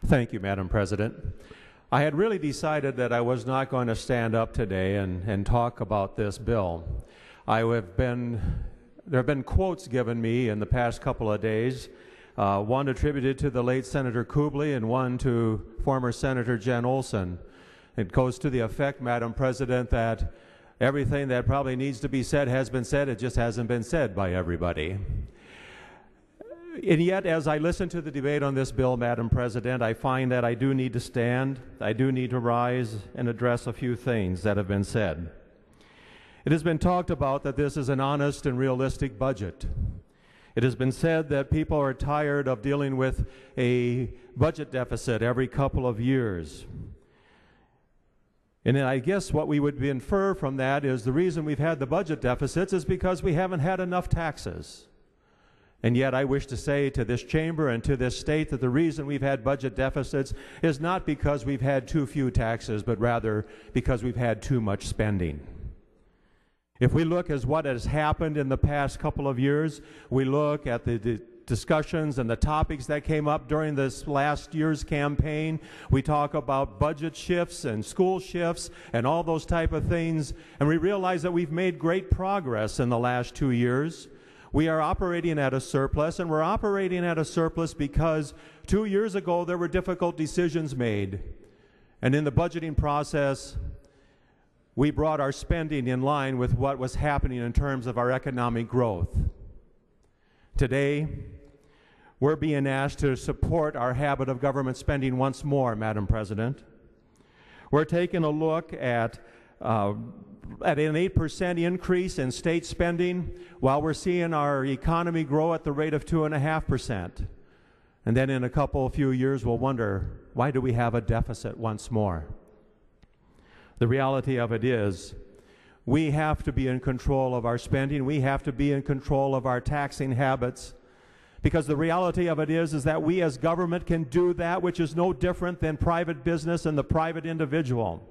Thank you, Madam President. I had really decided that I was not going to stand up today and talk about this bill. There have been quotes given me in the past couple of days, one attributed to the late Senator Kubley and one to former Senator Jen Olson. It goes to the effect, Madam President, that everything that probably needs to be said has been said, it just hasn't been said by everybody. And yet, as I listen to the debate on this bill, Madam President, I find that I do need to stand, I do need to rise and address a few things that have been said. It has been talked about that this is an honest and realistic budget. It has been said that people are tired of dealing with a budget deficit every couple of years. And I guess what we would infer from that is the reason we've had the budget deficits is because we haven't had enough taxes. And yet I wish to say to this chamber and to this state that the reason we've had budget deficits is not because we've had too few taxes, but rather because we've had too much spending. If we look at what has happened in the past couple of years, we look at the discussions and the topics that came up during this last year's campaign. We talk about budget shifts and school shifts and all those type of things, and we realize that we've made great progress in the last 2 years. We are operating at a surplus, and we're operating at a surplus because 2 years ago there were difficult decisions made. And in the budgeting process, we brought our spending in line with what was happening in terms of our economic growth. Today, we're being asked to support our habit of government spending once more, Madam President. We're taking a look at an 8% increase in state spending while we're seeing our economy grow at the rate of 2.5%. And then in a few years we'll wonder, why do we have a deficit once more? The reality of it is we have to be in control of our spending. We have to be in control of our taxing habits, because the reality of it is that we as government can do that which is no different than private business and the private individual.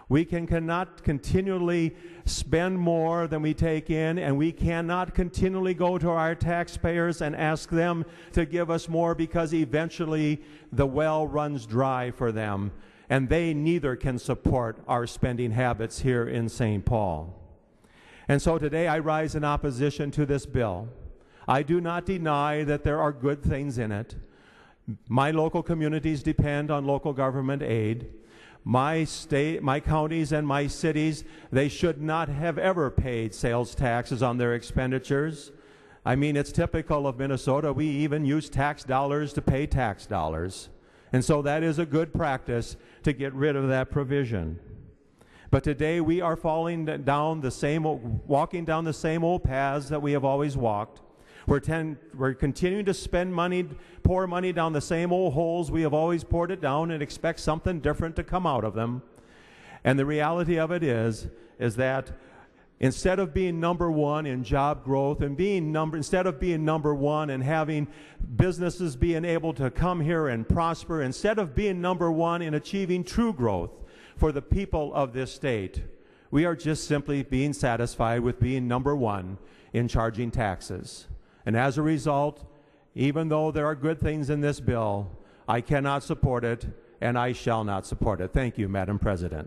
We cannot continually spend more than we take in, and we cannot continually go to our taxpayers and ask them to give us more, because eventually the well runs dry for them, and they neither can support our spending habits here in St. Paul. And so today I rise in opposition to this bill. I do not deny that there are good things in it. My local communities depend on local government aid. My state, my counties and my cities, they should not have ever paid sales taxes on their expenditures. I mean, it's typical of Minnesota. We even use tax dollars to pay tax dollars. And so that is a good practice to get rid of that provision. But today we are walking down the same old paths that we have always walked. We're continuing to spend money, pour money down the same old holes we have always poured it down, and expect something different to come out of them. And the reality of it is that instead of being number one in job growth and instead of being number one and having businesses being able to come here and prosper, instead of being number one in achieving true growth for the people of this state, we are just simply being satisfied with being number one in charging taxes. And as a result, even though there are good things in this bill, I cannot support it, and I shall not support it. Thank you, Madam President.